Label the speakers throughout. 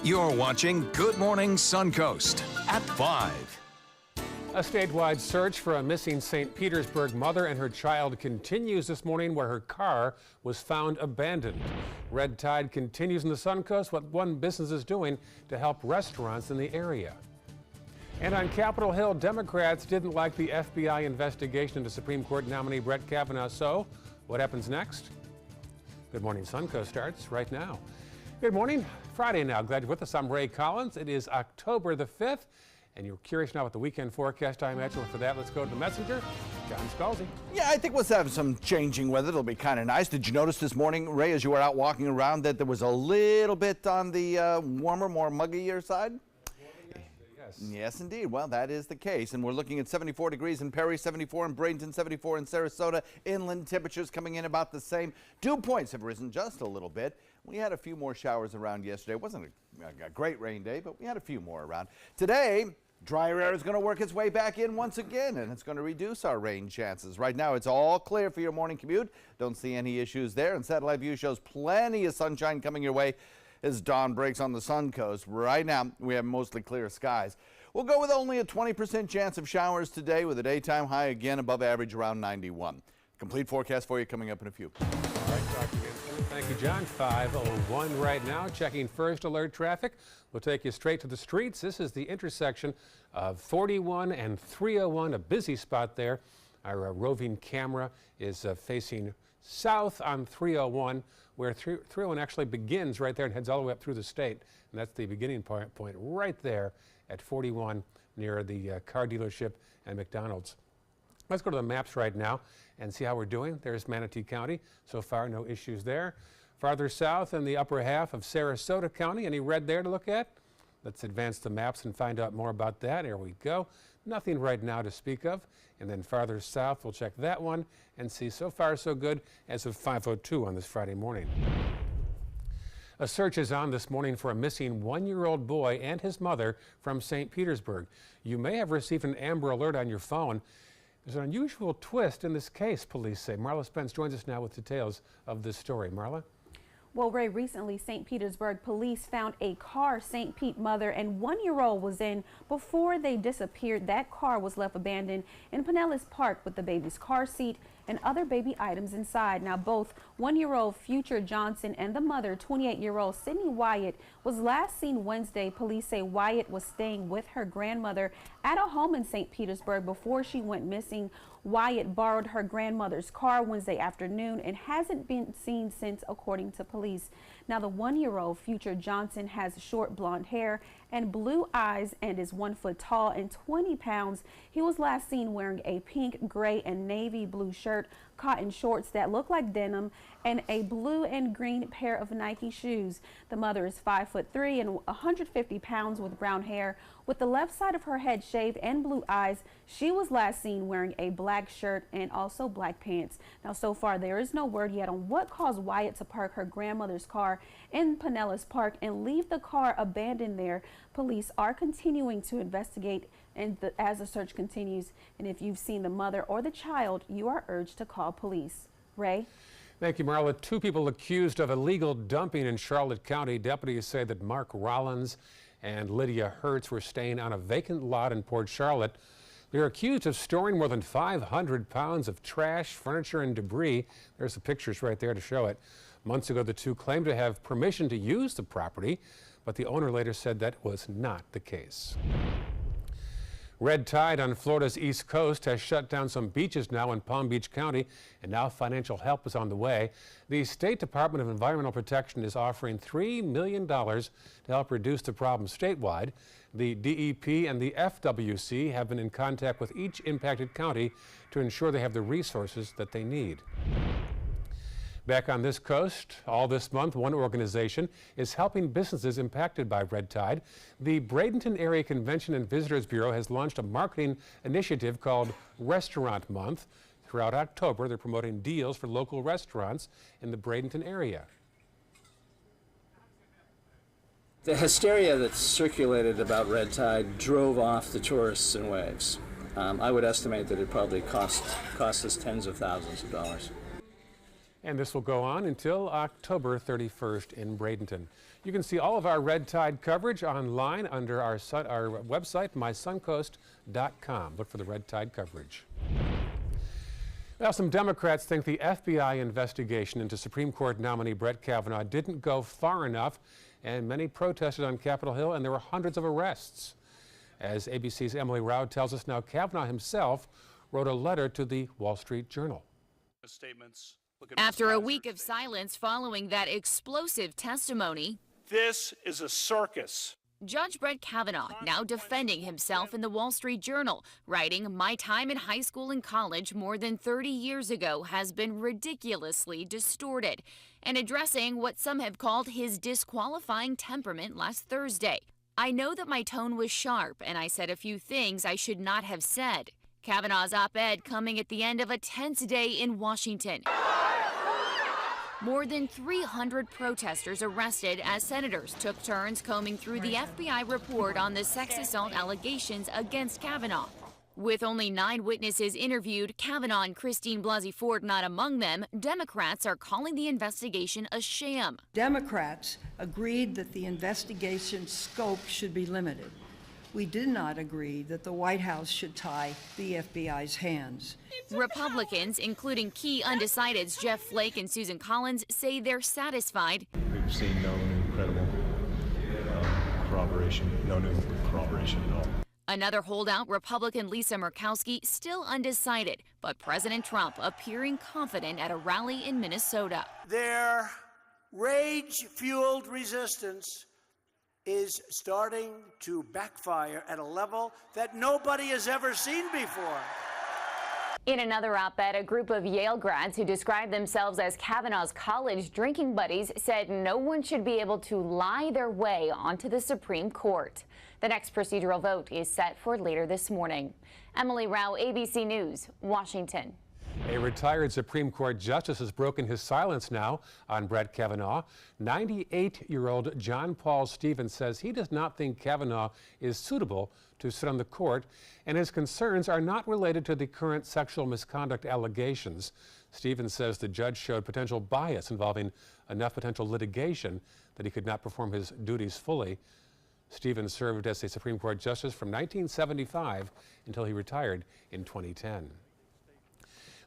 Speaker 1: You're watching Good Morning Suncoast at 5.
Speaker 2: A statewide search for a missing St. Petersburg mother and her child continues this morning where her car was found abandoned. Red tide continues in the Suncoast, what one business is doing to help restaurants in the area. And on Capitol Hill, Democrats didn't like the FBI investigation into Supreme Court nominee Brett Kavanaugh. So what happens next? Good Morning Suncoast starts right now. Good morning. Friday now. Glad you're with us. I'm Ray Collins. It is October the 5th, and you're curious now what the weekend forecast, I imagine. For that, let's go to the messenger, John Scalzi.
Speaker 3: Yeah, I think we'll have some changing weather. It'll be kind of nice. Did you notice this morning, Ray, as you were out walking around, that there was a little bit on the warmer, more muggier side? Yes, indeed. Well, that is the case. And we're looking at 74 degrees in Perry, 74 in Bradenton, 74 in Sarasota. Inland temperatures coming in about the same. Dew points have risen just a little bit. We had a few more showers around yesterday. It wasn't a great rain day, but we had a few more around. Today, drier air is going to work its way back in once again, and it's going to reduce our rain chances. Right now, it's all clear for your morning commute. Don't see any issues there, and satellite view shows plenty of sunshine coming your way as dawn breaks on the Suncoast. Right now, we have mostly clear skies. We'll go with only a 20% chance of showers today, with a daytime high again above average around 91. Complete forecast for you coming up in a few.
Speaker 2: All right, talk again soon. Thank you, John. 5:01 right now. Checking first alert traffic. We'll take you straight to the streets. This is the intersection of 41 and 301, a busy spot there. Our roving camera is facing south on 301, where 301 actually begins right there and heads all the way up through the state. And that's the beginning point right there at 41 near the car dealership and McDonald's. Let's go to the maps right now and see how we're doing. There's Manatee County. So far, no issues there. Farther south in the upper half of Sarasota County, any red there to look at? Let's advance the maps and find out more about that. Here we go. Nothing right now to speak of. And then farther south, we'll check that one and see so far so good as of 5:02 on this Friday morning. A search is on this morning for a missing one-year-old boy and his mother from St. Petersburg. You may have received an Amber Alert on your phone. There's an unusual twist in this case, police say. Marla Spence joins us now with details of this story. Marla?
Speaker 4: Well, Ray, recently St. Petersburg police found a car St. Pete mother and one-year-old was in before they disappeared. That car was left abandoned in Pinellas Park with the baby's car seat and other baby items inside. Now, both one-year-old Future Johnson and the mother, 28-year-old Sydney Wyatt, was last seen Wednesday. Police say Wyatt was staying with her grandmother at a home in St. Petersburg before she went missing. Wyatt borrowed her grandmother's car Wednesday afternoon and hasn't been seen since, according to police. Now, the one-year-old Future Johnson has short blonde hair and blue eyes and is 1 foot tall and 20 pounds. He was last seen wearing a pink, gray, and navy blue shirt, cotton shorts that look like denim, and a blue and green pair of Nike shoes. The mother is 5'3" and 150 pounds with brown hair. With the left side of her head shaved and blue eyes, she was last seen wearing a black shirt and also black pants. Now, so far, there is no word yet on what caused Wyatt to park her grandmother's car in Pinellas Park and leave the car abandoned there. Police are continuing to investigate as the search continues. And if you've seen the mother or the child, you are urged to call police. Ray?
Speaker 2: Thank you, Marla. Two people accused of illegal dumping in Charlotte County. Deputies say that Mark Rollins and Lydia Hertz were staying on a vacant lot in Port Charlotte. They're accused of storing more than 500 pounds of trash, furniture, and debris. There's the pictures right there to show it. Months ago, the two claimed to have permission to use the property, but the owner later said that was not the case. Red tide on Florida's East Coast has shut down some beaches now in Palm Beach County, and now financial help is on the way. The State Department of Environmental Protection is offering $3 million to help reduce the problem statewide. The DEP and the FWC have been in contact with each impacted county to ensure they have the resources that they need. Back on this coast, all this month, one organization is helping businesses impacted by red tide. The Bradenton Area Convention and Visitors Bureau has launched a marketing initiative called Restaurant Month. Throughout October, they're promoting deals for local restaurants in the Bradenton area.
Speaker 5: The hysteria that circulated about red tide drove off the tourists in waves. I would estimate that it probably cost us tens of thousands of dollars.
Speaker 2: And this will go on until October 31st in Bradenton. You can see all of our red tide coverage online under our website, mysuncoast.com. Look for the red tide coverage. Now, some Democrats think the FBI investigation into Supreme Court nominee Brett Kavanaugh didn't go far enough, and many protested on Capitol Hill, and there were hundreds of arrests. As ABC's Emily Rao tells us now, Kavanaugh himself wrote a letter to the Wall Street Journal.
Speaker 6: After a week of silence following that explosive testimony,
Speaker 7: this is a circus.
Speaker 6: Judge Brett Kavanaugh now defending himself in the Wall Street Journal, writing, "My time in high school and college more than 30 years ago has been ridiculously distorted," and addressing what some have called his disqualifying temperament last Thursday. "I know that my tone was sharp and I said a few things I should not have said." Kavanaugh's op-ed coming at the end of a tense day in Washington. More than 300 protesters arrested as senators took turns combing through the FBI report on the sex assault allegations against Kavanaugh. With only 9 witnesses interviewed, Kavanaugh and Christine Blasey Ford not among them, Democrats are calling the investigation a sham.
Speaker 8: Democrats agreed that the investigation scope should be limited. We did not agree that the White House should tie the FBI's hands.
Speaker 6: Republicans, including key undecideds Jeff Flake and Susan Collins, say they're satisfied.
Speaker 9: We've seen no new credible corroboration, no new corroboration at all.
Speaker 6: Another holdout, Republican Lisa Murkowski, still undecided, but President Trump appearing confident at a rally in Minnesota.
Speaker 7: Their rage-fueled resistance is starting to backfire at a level that nobody has ever seen before.
Speaker 10: In another op-ed, a group of Yale grads who described themselves as Kavanaugh's college drinking buddies said no one should be able to lie their way onto the Supreme Court. The next procedural vote is set for later this morning. Emily Rao, ABC News, Washington.
Speaker 2: A retired Supreme Court justice has broken his silence now on Brett Kavanaugh. 98-year-old John Paul Stevens says he does not think Kavanaugh is suitable to sit on the court, and his concerns are not related to the current sexual misconduct allegations. Stevens says the judge showed potential bias involving enough potential litigation that he could not perform his duties fully. Stevens served as a Supreme Court justice from 1975 until he retired in 2010.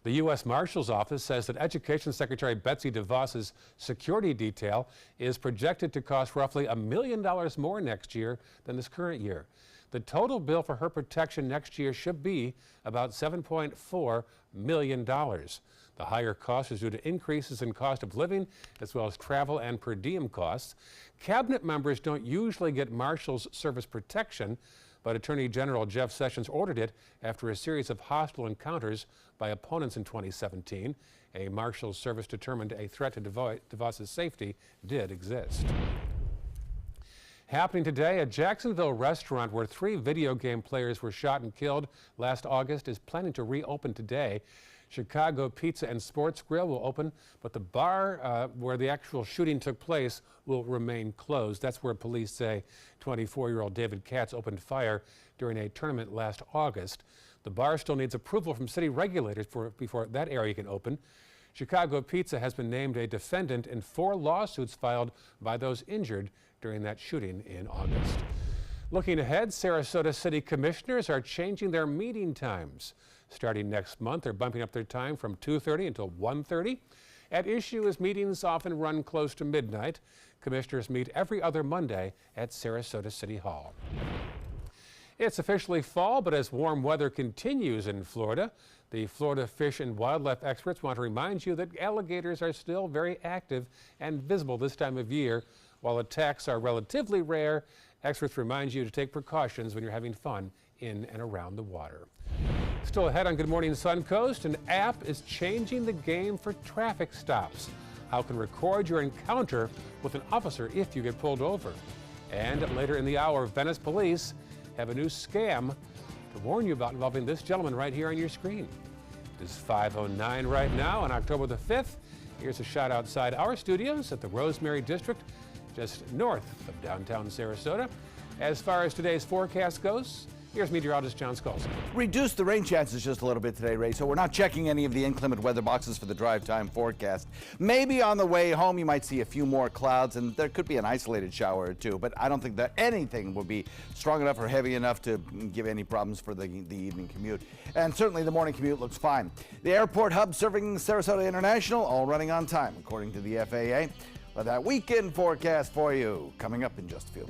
Speaker 2: The U.S. Marshal's Office says that Education Secretary Betsy DeVos's security detail is projected to cost roughly $1 million more next year than this current year. The total bill for her protection next year should be about $7.4 million. The higher cost is due to increases in cost of living as well as travel and per diem costs. Cabinet members don't usually get Marshal's service protection, but Attorney General Jeff Sessions ordered it after a series of hostile encounters by opponents in 2017. A Marshal's service determined a threat to DeVos's safety did exist. Happening today, a Jacksonville restaurant where 3 video game players were shot and killed last August is planning to reopen today. Chicago Pizza and Sports Grill will open, but the bar where the actual shooting took place will remain closed. That's where police say 24-year-old David Katz opened fire during a tournament last August. The bar still needs approval from city regulators before that area can open. Chicago Pizza has been named a defendant in 4 lawsuits filed by those injured during that shooting in August. Looking ahead, Sarasota City Commissioners are changing their meeting times. Starting next month, they're bumping up their time from 2:30 until 1:30. At issue is meetings often run close to midnight. Commissioners meet every other Monday at Sarasota City Hall. It's officially fall, but as warm weather continues in Florida, the Florida fish and wildlife experts want to remind you that alligators are still very active and visible this time of year. While attacks are relatively rare, experts remind you to take precautions when you're having fun in and around the water. Still ahead on Good Morning Suncoast, an app is changing the game for traffic stops. How can record your encounter with an officer if you get pulled over? And later in the hour, Venice police have a new scam to warn you about involving this gentleman right here on your screen. It is 5:09 right now on October the 5th. Here's a shot outside our studios at the Rosemary District, just north of downtown Sarasota. As far as today's forecast goes, Here's meteorologist John Scalzi.
Speaker 3: Reduce the rain chances just a little bit today, Ray, so we're not checking any of the inclement weather boxes for the drive time forecast. Maybe on the way home you might see a few more clouds, and there could be an isolated shower or two, but I don't think that anything will be strong enough or heavy enough to give any problems for the evening commute. And certainly the morning commute looks fine. The airport hub serving Sarasota International, all running on time, according to the FAA. But that weekend forecast for you coming up in just a few.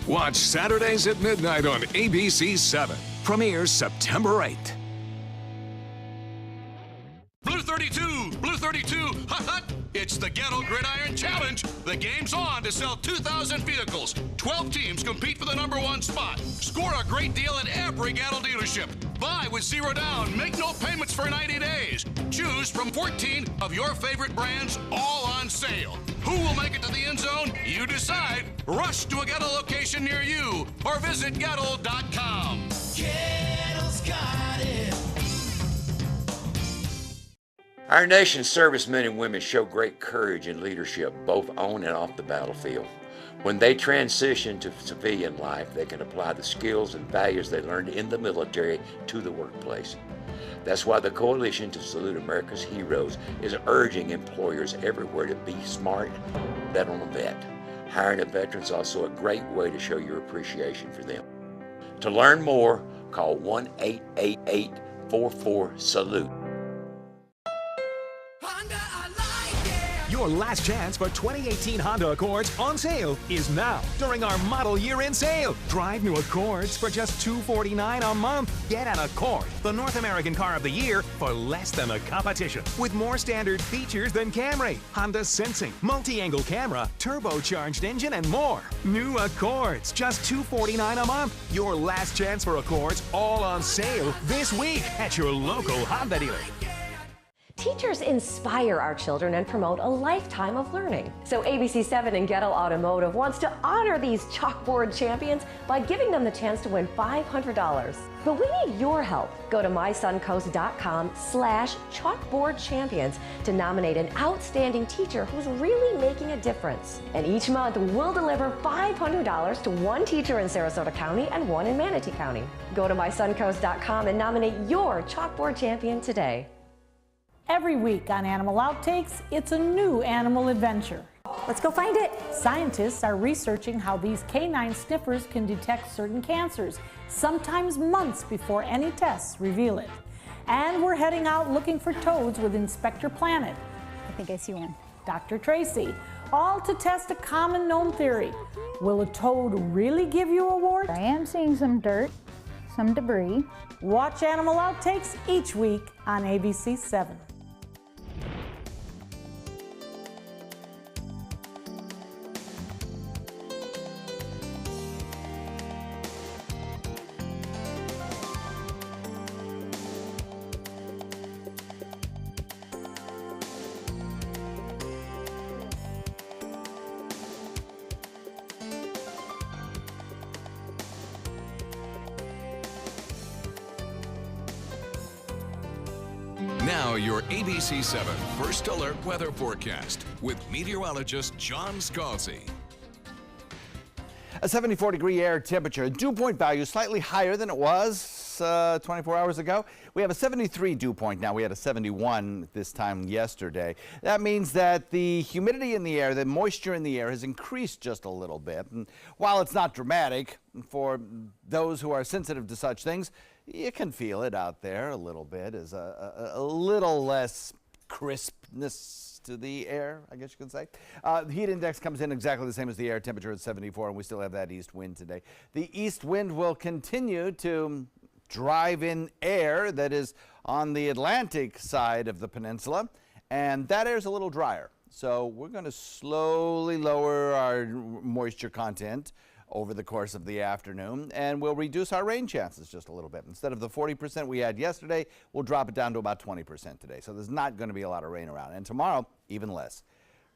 Speaker 1: Watch Saturdays at midnight on ABC 7. Premieres September 8th.
Speaker 11: Blue 32, Blue 32, hut hut! It's the Ghetto Gridiron Challenge. The game's on to sell 2,000 vehicles. 12 teams compete for the #1 spot. Score a great deal at every Gatto dealership. Buy with 0 down. Make no payments for 90 days. Choose from 14 of your favorite brands, all on sale. Who will make it to the end zone? You decide. Rush to a Gatto location near you or visit Gatto.com.
Speaker 12: Gattle's got it.
Speaker 13: Our nation's servicemen and women show great courage and leadership both on and off the battlefield. When they transition to civilian life, they can apply the skills and values they learned in the military to the workplace. That's why the Coalition to Salute America's Heroes is urging employers everywhere to be smart, bet on a vet. Hiring a veteran is also a great way to show your appreciation for them. To learn more, call 1-888-44-SALUTE.
Speaker 14: Your last chance for 2018 Honda Accords on sale is now during our model year-end sale. Drive new Accords for just $249 a month. Get an Accord, the North American Car of the Year, for less than the competition. With more standard features than Camry, Honda Sensing, multi-angle camera, turbocharged engine, and more. New Accords, just $249 a month. Your last chance for Accords, all on sale this week at your local Honda dealer.
Speaker 15: Teachers inspire our children and promote a lifetime of learning. So ABC7 and Gettle Automotive wants to honor these chalkboard champions by giving them the chance to win $500. But we need your help. Go to mysuncoast.com/chalkboardchampions to nominate an outstanding teacher who's really making a difference. And each month we'll deliver $500 to one teacher in Sarasota County and one in Manatee County. Go to mysuncoast.com and nominate your chalkboard champion today.
Speaker 16: Every week on Animal Outtakes, it's a new animal adventure. Let's go find it. Scientists are researching how these canine sniffers can detect certain cancers, sometimes months before any tests reveal it. And we're heading out looking for toads with Inspector Planet.
Speaker 17: I think I see one.
Speaker 16: Dr. Tracy, all to test a common known theory. Will a toad really give you a wart?
Speaker 17: I am seeing some dirt, some debris.
Speaker 16: Watch Animal Outtakes each week on ABC7.
Speaker 1: Now your ABC7 First Alert weather forecast with meteorologist John Scalzi.
Speaker 3: A 74-degree air temperature, dew point value slightly higher than it was 24 hours ago. We have a 73 dew point now. We had a 71 this time yesterday. That means that the humidity in the air, the moisture in the air has increased just a little bit. And while it's not dramatic, for those who are sensitive to such things, you can feel it out there a little bit as a little less crispness to the air, I guess you could say. The heat index comes in exactly the same as the air temperature at 74, and we still have that east wind today. The east wind will continue to drive in air that is on the Atlantic side of the peninsula, and that air is a little drier. So we're going to slowly lower our moisture content over the course of the afternoon, and we'll reduce our rain chances just a little bit. Instead of the 40% we had yesterday, we'll drop it down to about 20% today. So there's not going to be a lot of rain around, and tomorrow, even less.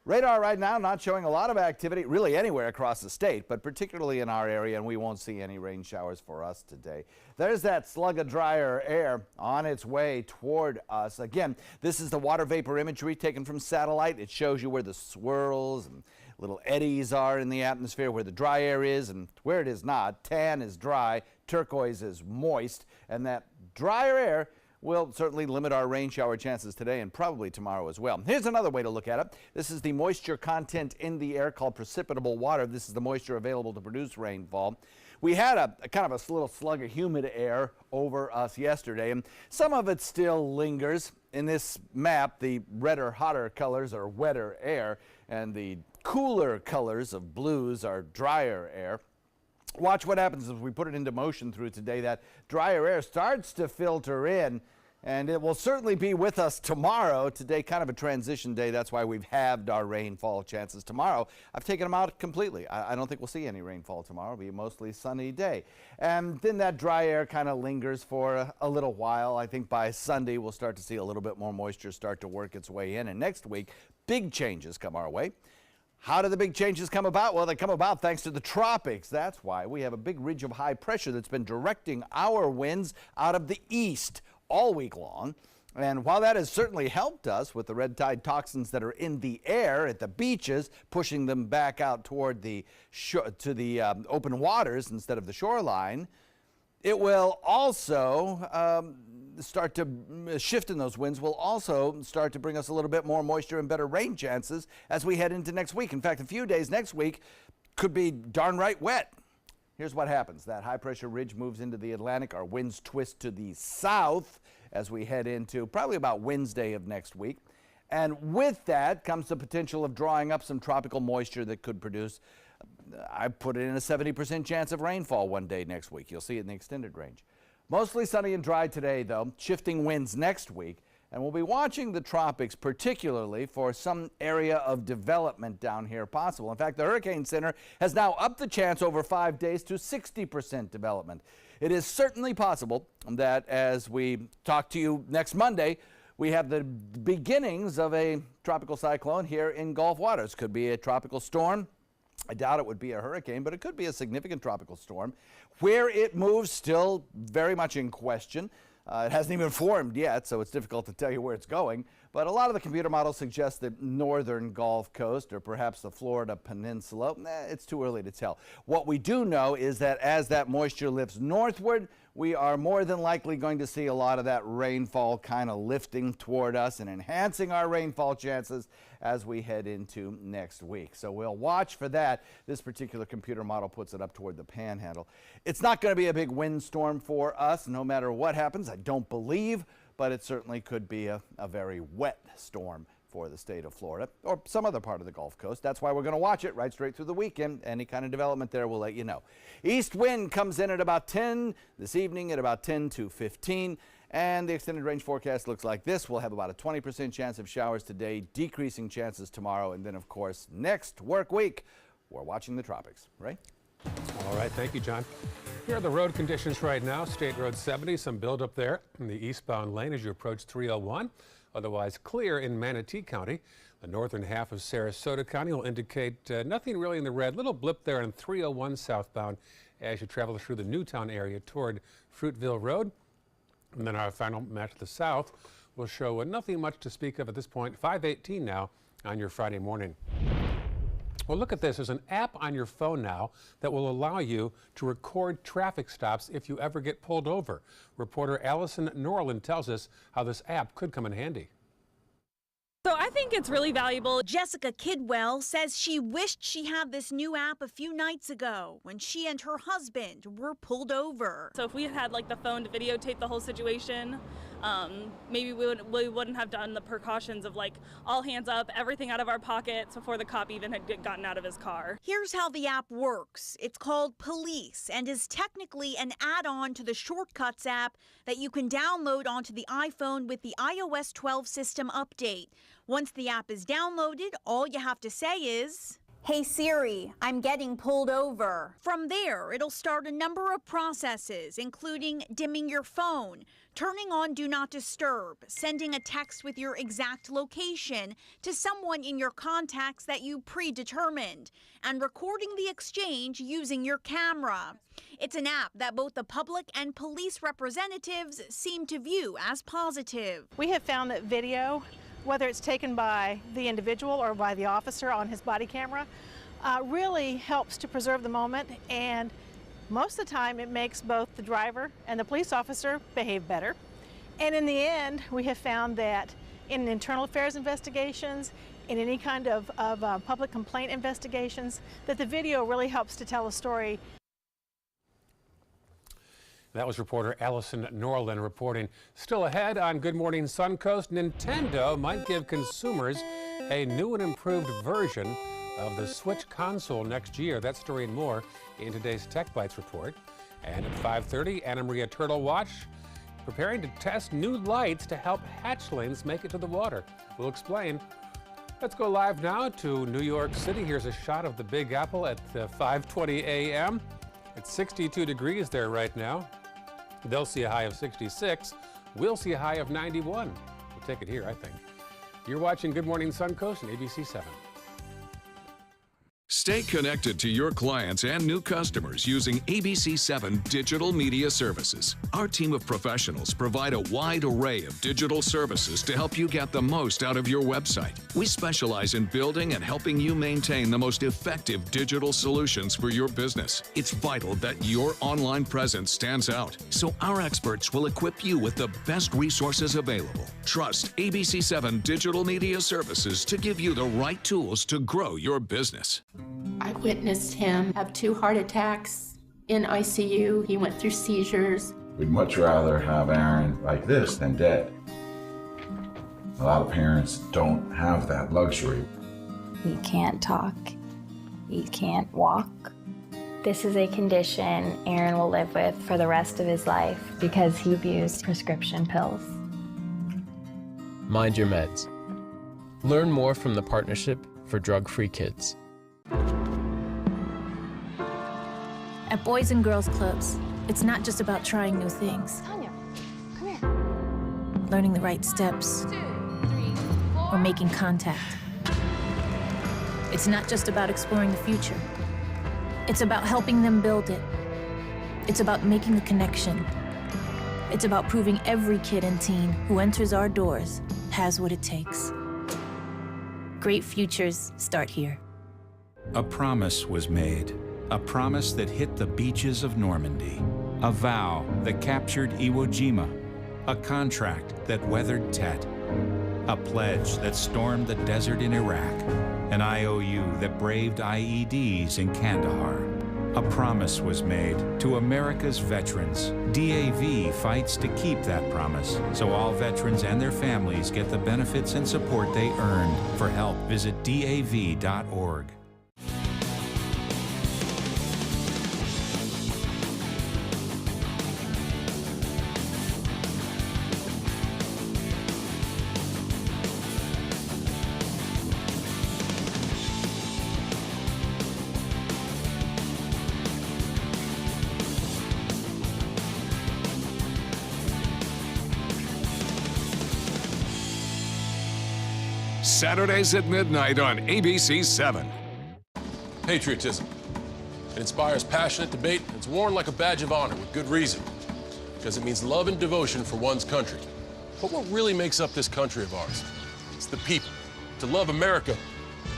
Speaker 3: Radar right now not showing a lot of activity really anywhere across the state, but particularly in our area, and we won't see any rain showers for us today. There's that slug of drier air on its way toward us. Again, this is the water vapor imagery taken from satellite. It shows you where the swirls and little eddies are in the atmosphere, where the dry air is and where it is not. Tan is dry, turquoise is moist, and that drier air will certainly limit our rain shower chances today and probably tomorrow as well. Here's another way to look at it. This is the moisture content in the air called precipitable water. This is the moisture available to produce rainfall. We had a kind of a little slug of humid air over us yesterday, and some of it still lingers. In this map, the redder, hotter colors are wetter air, and the cooler colors of blues are drier air. Watch what happens as we put it into motion through today. That drier air starts to filter in, and it will certainly be with us tomorrow. Today, kind of a transition day. That's why we've halved our rainfall chances. Tomorrow, I've taken them out completely. I don't think we'll see any rainfall tomorrow. It'll be a mostly sunny day. And then that dry air kind of lingers for a little while. I think by Sunday, we'll start to see a little bit more moisture start to work its way in. And next week, big changes come our way. How do the big changes come about? Well, they come about thanks to the tropics. That's why we have a big ridge of high pressure that's been directing our winds out of the east all week long. And while that has certainly helped us with the red tide toxins that are in the air at the beaches, pushing them back out toward the open waters instead of the shoreline, it will also start to shift in those winds will also start to bring us a little bit more moisture and better rain chances as we head into next week. In fact, a few days next week could be darn right wet. Here's what happens. That high pressure ridge moves into the Atlantic. Our winds twist to the south as we head into probably about Wednesday of next week. And with that comes the potential of drawing up some tropical moisture that could produce, I put it in a 70% chance of rainfall one day next week. You'll see it in the extended range. Mostly sunny and dry today, though. Shifting winds next week. And we'll be watching the tropics, particularly for some area of development down here possible. In fact, the Hurricane Center has now upped the chance over 5 days to 60% development. It is certainly possible that as we talk to you next Monday, we have the beginnings of a tropical cyclone here in Gulf waters. Could be a tropical storm. I doubt it would be a hurricane, but it could be a significant tropical storm. Where it moves, still very much in question. It hasn't even formed yet, so it's difficult to tell you where it's going. But a lot of the computer models suggest the northern Gulf Coast or perhaps the Florida Peninsula. It's too early to tell. What we do know is that as that moisture lifts northward, we are more than likely going to see a lot of that rainfall kind of lifting toward us and enhancing our rainfall chances as we head into next week. So we'll watch for that. This particular computer model puts it up toward the Panhandle. It's not going to be a big windstorm for us, no matter what happens, I don't believe, but it certainly could be a very wet storm for the state of Florida or some other part of the Gulf Coast. That's why we're going to watch it right straight through the weekend. Any kind of development there, we'll let you know. East wind comes in at about 10 this evening, at about 10 to 15. And the extended range forecast looks like this. We'll have about a 20% chance of showers today, decreasing chances tomorrow. And then, of course, next work week, we're watching the tropics. Right?
Speaker 2: All right. Thank you, John. Here are the road conditions right now. State Road 70, some buildup there in the eastbound lane as you approach 301. Otherwise clear in Manatee County. The northern half of Sarasota County will indicate nothing really in the red. Little blip there on 301 southbound as you travel through the Newtown area toward Fruitville Road. And then our final map to the south will show nothing much to speak of at this point. 5:18 now on your Friday morning. Well, look at this. There's an app on your phone now that will allow you to record traffic stops if you ever get pulled over. Reporter Allison Norland tells us how this app could come in handy.
Speaker 18: So I think it's really valuable. Jessica Kidwell says she wished she had this new app a few nights ago when she and her husband were pulled over.
Speaker 19: So if we had like the phone to videotape the whole situation, maybe we wouldn't have done the precautions of like all hands up, everything out of our pockets before the cop even had gotten out of his car.
Speaker 18: Here's how the app works. It's called Police and is technically an add-on to the Shortcuts app that you can download onto the iPhone with the iOS 12 system update. Once the app is downloaded, all you have to say is, "Hey Siri, I'm getting pulled over." From there, it'll start a number of processes, including dimming your phone, turning on Do Not Disturb, sending a text with your exact location to someone in your contacts that you predetermined, and recording the exchange using your camera. It's an app that both the public and police representatives seem to view as positive.
Speaker 20: We have found that video, whether it's taken by the individual or by the officer on his body camera, really helps to preserve the moment, and most of the time it makes both the driver and the police officer behave better. And in the end, we have found that in internal affairs investigations, in any kind of public complaint investigations, that the video really helps to tell a story.
Speaker 2: That was reporter Allison Norland reporting. Still ahead on Good Morning Suncoast, Nintendo might give consumers a new and improved version of the Switch console next year. That story and more in today's Tech Bites report. And at 5:30, Anna Maria Turtle Watch preparing to test new lights to help hatchlings make it to the water. We'll explain. Let's go live now to New York City. Here's a shot of the Big Apple at 5:20 a.m. It's 62 degrees there right now. They'll see a high of 66. We'll see a high of 91. We'll take it here, I think. You're watching Good Morning Suncoast on ABC 7.
Speaker 1: Stay connected to your clients and new customers using ABC7 Digital Media Services. Our team of professionals provide a wide array of digital services to help you get the most out of your website. We specialize in building and helping you maintain the most effective digital solutions for your business. It's vital that your online presence stands out, so our experts will equip you with the best resources available. Trust ABC7 Digital Media Services to give you the right tools to grow your business.
Speaker 21: I witnessed him have 2 heart attacks in ICU. He went through seizures.
Speaker 22: We'd much rather have Aaron like this than dead. A lot of parents don't have that luxury.
Speaker 23: He can't talk. He can't walk. This is a condition Aaron will live with for the rest of his life because he abused prescription pills.
Speaker 24: Mind your meds. Learn more from the Partnership for Drug-Free Kids.
Speaker 25: At Boys and Girls Clubs, it's not just about trying new things.
Speaker 26: Tanya, come here.
Speaker 25: Learning the right steps.
Speaker 26: 2, 3, 4.
Speaker 25: Or making contact. It's not just about exploring the future. It's about helping them build it. It's about making the connection. It's about proving every kid and teen who enters our doors has what it takes. Great futures start here.
Speaker 27: A promise was made. A promise that hit the beaches of Normandy. A vow that captured Iwo Jima. A contract that weathered Tet. A pledge that stormed the desert in Iraq. An IOU that braved IEDs in Kandahar. A promise was made to America's veterans. DAV fights to keep that promise, so all veterans and their families get the benefits and support they earned. For help, visit DAV.org.
Speaker 1: Saturdays at midnight on ABC 7.
Speaker 28: Patriotism. It inspires passionate debate. It's worn like a badge of honor with good reason, because it means love and devotion for one's country. But what really makes up this country of ours? It's the people. To love America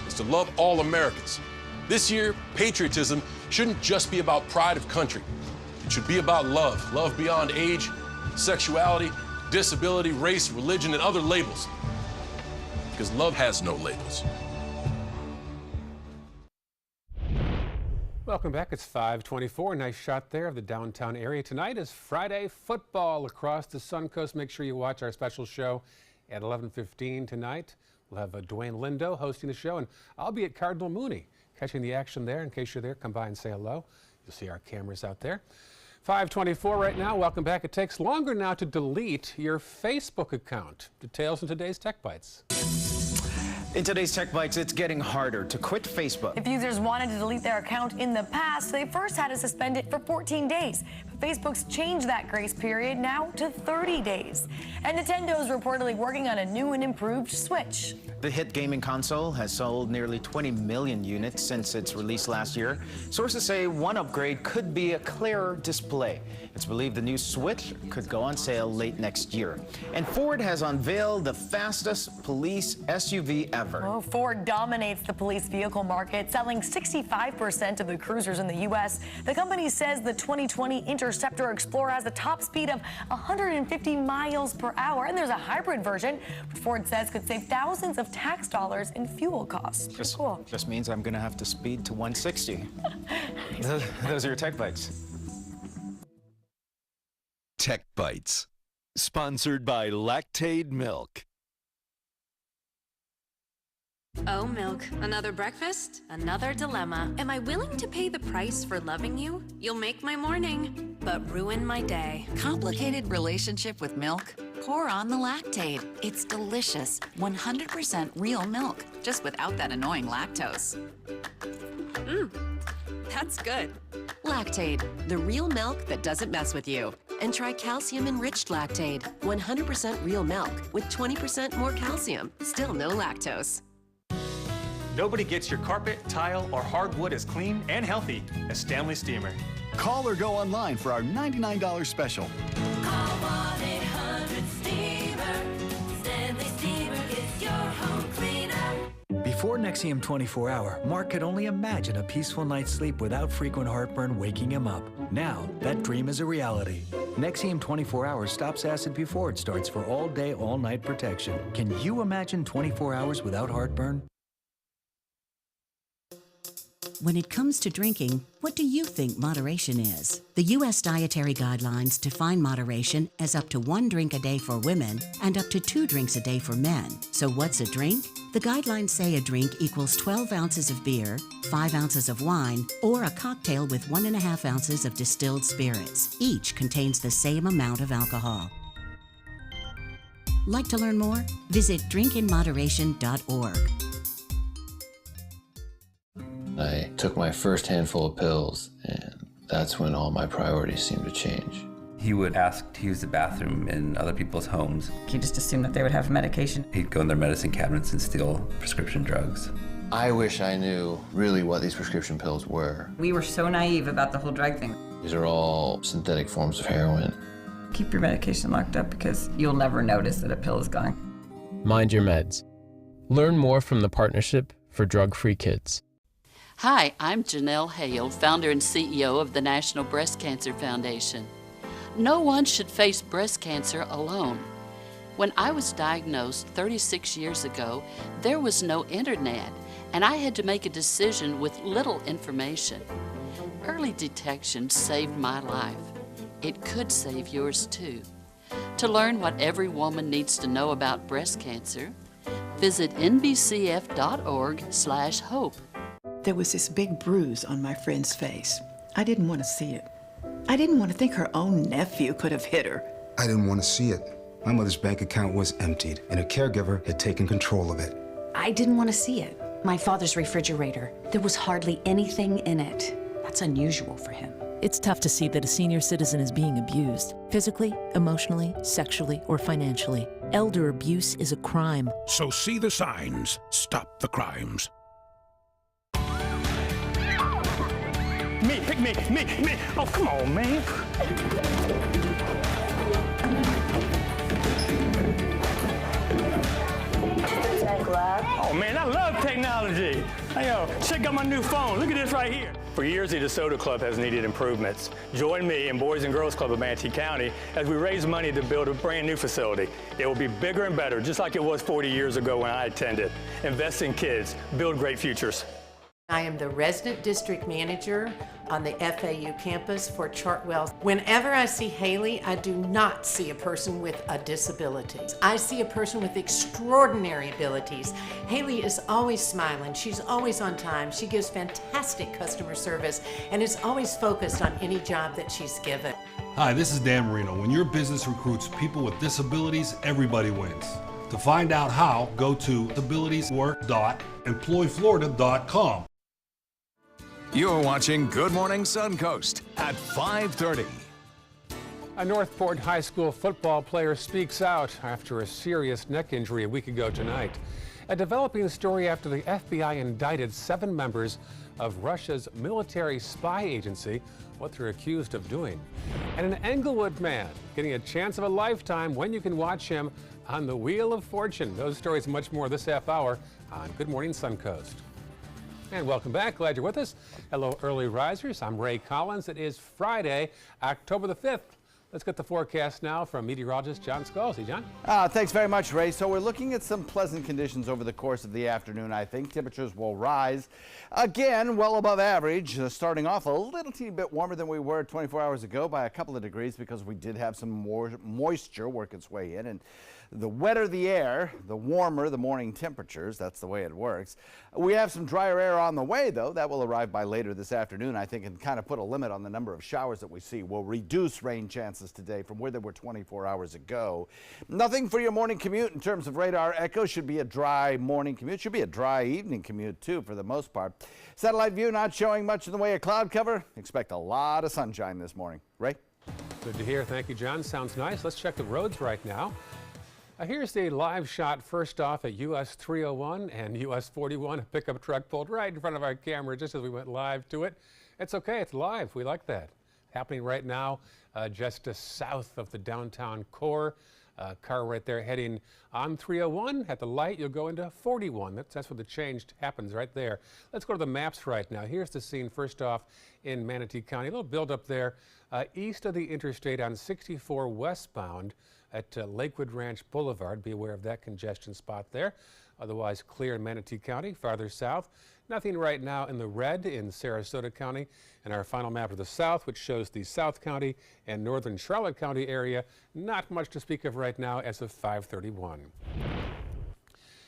Speaker 28: is to love all Americans. This year, patriotism shouldn't just be about pride of country. It should be about love. Love beyond age, sexuality, disability, race, religion, and other labels. Because love has no labels.
Speaker 2: Welcome back. It's 5:24. Nice shot there of the downtown area. Tonight is Friday football across the Suncoast. Make sure you watch our special show at 11:15 tonight. We'll have Dwayne Lindo hosting the show, and I'll be at Cardinal Mooney catching the action there. In case you're there, come by and say hello. You'll see our cameras out there. 5:24 right now. Welcome back. It takes longer now to delete your Facebook account. Details in today's Tech Bites.
Speaker 4: In today's Tech Bites, it's getting harder to quit Facebook.
Speaker 15: If users wanted to delete their account in the past, they first had to suspend it for 14 days. But Facebook's changed that grace period now to 30 days. And Nintendo's reportedly working on a new and improved Switch.
Speaker 4: The hit gaming console has sold nearly 20 million units since its release last year. Sources say one upgrade could be a clearer display. It's believed the new Switch could go on sale late next year. And Ford has unveiled the fastest police SUV ever.
Speaker 15: Oh, Ford dominates the police vehicle market, selling 65% of the cruisers in the U.S. The company says the 2020 Interceptor Explorer has a top speed of 150 miles per hour, and there's a hybrid version, which Ford says could save thousands of tax dollars in fuel costs. Pretty cool.
Speaker 4: Just means I'm going to have to speed to 160. Those are your Tech Bites.
Speaker 5: Tech Bites, sponsored by Lactaid Milk.
Speaker 6: Oh, Milk. Another breakfast? Another dilemma. Am I willing to pay the price for loving you? You'll make my morning, but ruin my day.
Speaker 7: Complicated relationship with milk? Pour on the Lactaid. It's delicious, 100% real milk, just without that annoying lactose.
Speaker 6: That's good.
Speaker 8: Lactaid, the real milk that doesn't mess with you. And try calcium-enriched Lactaid, 100% real milk with 20% more calcium. Still no lactose.
Speaker 9: Nobody gets your carpet, tile, or hardwood as clean and healthy as Stanley Steamer.
Speaker 10: Call or go online for our $99 special.
Speaker 12: Call 1-800-STEAMER. Stanley Steamer gets your home cleaner.
Speaker 11: Before Nexium 24 Hour, Mark could only imagine a peaceful night's sleep without frequent heartburn waking him up. Now, that dream is a reality. Nexium 24 Hours stops acid before it starts for all-day, all-night protection. Can you imagine 24 hours without heartburn?
Speaker 29: When it comes to drinking, what do you think moderation is? The U.S. Dietary Guidelines define moderation as up to 1 drink a day for women and up to 2 drinks a day for men. So what's a drink? The guidelines say a drink equals 12 ounces of beer, 5 ounces of wine, or a cocktail with 1.5 ounces of distilled spirits. Each contains the same amount of alcohol. Like to learn more? Visit drinkinmoderation.org.
Speaker 30: I took my first handful of pills, and that's when all my priorities seemed to change.
Speaker 31: He would ask to use the bathroom in other people's homes.
Speaker 32: He just assumed that they would have medication.
Speaker 31: He'd go in their medicine cabinets and steal prescription drugs.
Speaker 30: I wish I knew really what these prescription pills were.
Speaker 32: We were so naive about the whole drug thing.
Speaker 30: These are all synthetic forms of heroin.
Speaker 32: Keep your medication locked up because you'll never notice that a pill is gone.
Speaker 24: Mind your meds. Learn more from the Partnership for Drug-Free Kids.
Speaker 33: Hi, I'm Janelle Hale, founder and CEO of the National Breast Cancer Foundation. No one should face breast cancer alone. When I was diagnosed 36 years ago, there was no internet, and I had to make a decision with little information. Early detection saved my life. It could save yours too. To learn what every woman needs to know about breast cancer, visit nbcf.org/hope.
Speaker 34: There was this big bruise on my friend's face. I didn't want to see it. I didn't want to think her own nephew could have hit her.
Speaker 35: I didn't want to see it. My mother's bank account was emptied, and a caregiver had taken control of it.
Speaker 36: I didn't want to see it. My father's refrigerator, there was hardly anything in it. That's unusual for him.
Speaker 37: It's tough to see that a senior citizen is being abused, physically, emotionally, sexually, or financially. Elder abuse is a crime.
Speaker 38: So see the signs. Stop the crimes.
Speaker 9: Me, pick me. Oh, come on, man. Oh, man, I love technology. Hey, yo, check out my new phone. Look at this right here. For years, the DeSoto Club has needed improvements. Join me and Boys and Girls Club of Manatee County as we raise money to build a brand new facility. It will be bigger and better, just like it was 40 years ago when I attended. Invest in kids, build great futures.
Speaker 39: I am the resident district manager on the FAU campus for Chartwell. Whenever I see Haley, I do not see a person with a disability. I see a person with extraordinary abilities. Haley is always smiling. She's always on time. She gives fantastic customer service and is always focused on any job that she's given.
Speaker 40: Hi, this is Dan Marino. When your business recruits people with disabilities, everybody wins.
Speaker 1: To find out how, go to abilitieswork.employflorida.com.
Speaker 2: You're watching Good Morning Suncoast at 5:30.
Speaker 3: A Northport High School football player speaks out after a serious neck injury a week ago tonight. A developing story after the FBI indicted 7 members of Russia's military spy agency, what they're accused of doing. And an Englewood man getting a chance of a lifetime when you can watch him on the Wheel of Fortune. Those stories and much more this half hour on Good Morning Suncoast. And welcome back. Glad you're with us. Hello, early risers. I'm Ray Collins. It is Friday, October the 5th. Let's get the forecast now from meteorologist John Scalzi. John?
Speaker 4: Thanks very much, Ray. So we're looking at some pleasant conditions over the course of the afternoon, I think. Temperatures will rise again, well above average, starting off a little teeny bit warmer than we were 24 hours ago by a couple of degrees because we did have some more moisture work its way in. And the wetter the air, the warmer the morning temperatures. That's the way it works. We have some drier air on the way, though. That will arrive by later this afternoon, I think, and kind of put a limit on the number of showers that we see. We'll reduce rain chances today from where they were 24 hours ago. Nothing for your morning commute in terms of radar echo. Should be a dry morning commute. Should be a dry evening commute, too, for the most part. Satellite view not showing much in the way of cloud cover. Expect a lot of sunshine this morning. Ray?
Speaker 3: Good to hear. Thank you, John. Sounds nice. Let's check the roads right now. Here's the live shot first off at US 301 and US 41. A pickup truck pulled right in front of our camera just as we went live to it. It's okay, it's live. We like that. Happening right now just south of the downtown core. Car right there heading on 301. At the light, you'll go into 41. That's where the change happens right there. Let's go to the maps right now. Here's the scene first off in Manatee County. A little buildup there east of the interstate on 64 westbound at Lakewood Ranch Boulevard. Be aware of that congestion spot there. Otherwise clear in Manatee County. Farther south, nothing right now in the red in Sarasota County. And our final map of the south, which shows the South County and northern Charlotte County area, not much to speak of right now as of 5:31.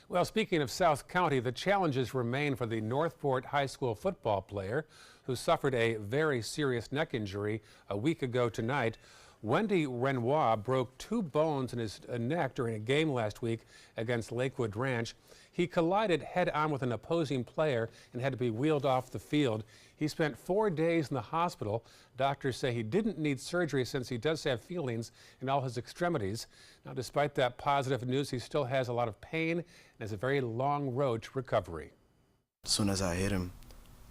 Speaker 3: Well, speaking of South County, the challenges remain for the Northport High School football player who suffered a very serious neck injury a week ago tonight. Wendy Renoir broke 2 bones in his neck during a game last week against Lakewood Ranch. He collided head-on with an opposing player and had to be wheeled off the field. He spent 4 days in the hospital. Doctors say he didn't need surgery since he does have feelings in all his extremities. Now, despite that positive news, he still has a lot of pain and has a very long road to recovery.
Speaker 13: As soon as I hit him,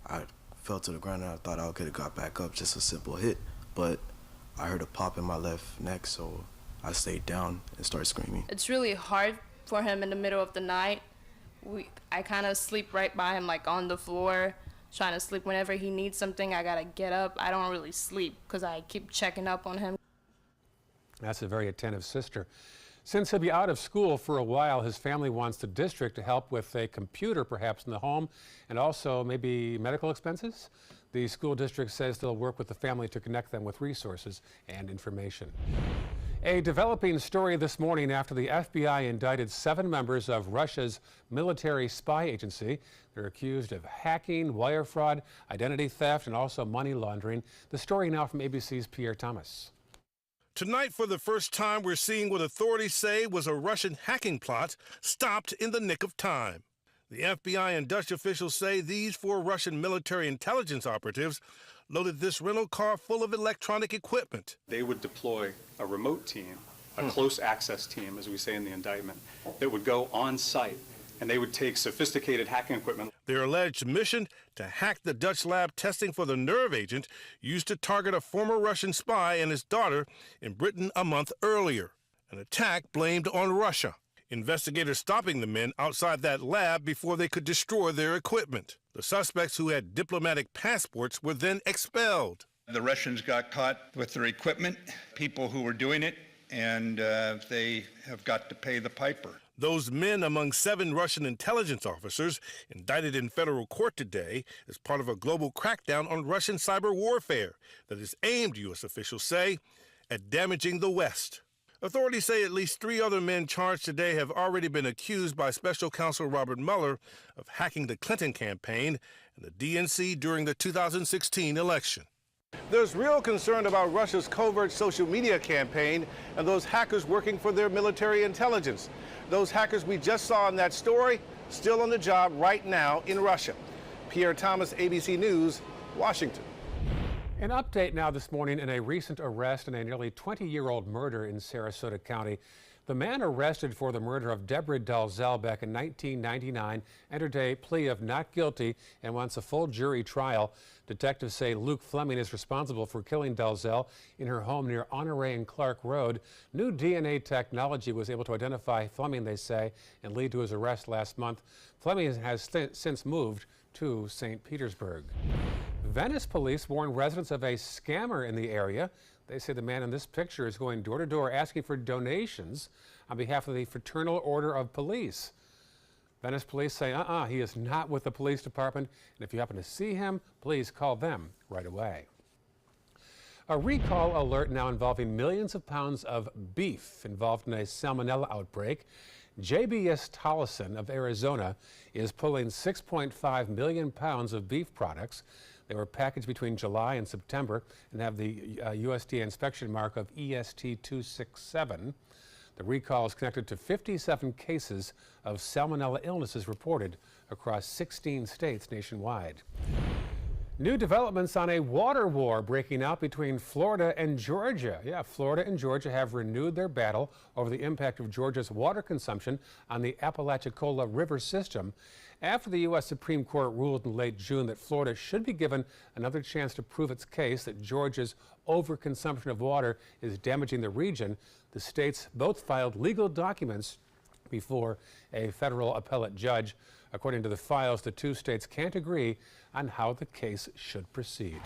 Speaker 13: I fell to the ground and I thought I could have got back up, just a simple hit. But I heard a pop in my left neck, so I stayed down and started screaming.
Speaker 14: It's really hard for him in the middle of the night. I kind of sleep right by him, like on the floor, trying to sleep. Whenever he needs something, I gotta get up. I don't really sleep because I keep checking up on him.
Speaker 3: That's a very attentive sister. Since he'll be out of school for a while, his family wants the district to help with a computer perhaps in the home and also maybe medical expenses. The school district says they'll work with the family to connect them with resources and information. A developing story this morning after the FBI indicted 7 members of Russia's military spy agency. They're accused of hacking, wire fraud, identity theft, and also money laundering. The story now from ABC's Pierre Thomas.
Speaker 38: Tonight, for the first time, we're seeing what authorities say was a Russian hacking plot stopped in the nick of time. The FBI and Dutch officials say these 4 Russian military intelligence operatives loaded this rental car full of electronic equipment.
Speaker 15: They would deploy a remote team, a close access team, as we say in the indictment, that would go on site, and they would take sophisticated hacking equipment.
Speaker 38: Their alleged mission to hack the Dutch lab testing for the nerve agent used to target a former Russian spy and his daughter in Britain a month earlier. An attack blamed on Russia. Investigators stopping the men outside that lab before they could destroy their equipment. The suspects, who had diplomatic passports, were then expelled.
Speaker 16: The Russians got caught with their equipment, people who were doing it, and they have got to pay the piper.
Speaker 38: Those men among 7 Russian intelligence officers indicted in federal court today as part of a global crackdown on Russian cyber warfare that is aimed, U.S. officials say, at damaging the West. Authorities say at least 3 other men charged today have already been accused by Special Counsel Robert Mueller of hacking the Clinton campaign and the DNC during the 2016 election. There's real concern about Russia's covert social media campaign and those hackers working for their military intelligence. Those hackers we just saw in that story, still on the job right now in Russia. Pierre Thomas, ABC News, Washington.
Speaker 3: An update now this morning in a recent arrest in a nearly 20-year-old murder in Sarasota County. The man arrested for the murder of Deborah Dalzell back in 1999 entered a plea of not guilty and wants a full jury trial. Detectives say Luke Fleming is responsible for killing Dalzell in her home near Honoré and Clark Road. New DNA technology was able to identify Fleming, they say, and lead to his arrest last month. Fleming has since moved to St. Petersburg. Venice police warn residents of a scammer in the area. They say the man in this picture is going door to door asking for donations on behalf of the Fraternal Order of Police. Venice police say, he is not with the police department, and if you happen to see him, please call them right away. A recall alert now involving millions of pounds of beef involved in a salmonella outbreak. JBS Tollison of Arizona is pulling 6.5 million pounds of beef products. They were packaged between July and September and have the USDA inspection mark of EST 267. The recall is connected to 57 cases of salmonella illnesses reported across 16 states nationwide. New developments on a water war breaking out between Florida and Georgia. Yeah, Florida and Georgia have renewed their battle over the impact of Georgia's water consumption on the Apalachicola River system. After the U.S. Supreme Court ruled in late June that Florida should be given another chance to prove its case that Georgia's overconsumption of water is damaging the region, the states both filed legal documents before a federal appellate judge. According to the files, the two states can't agree on how the case should proceed.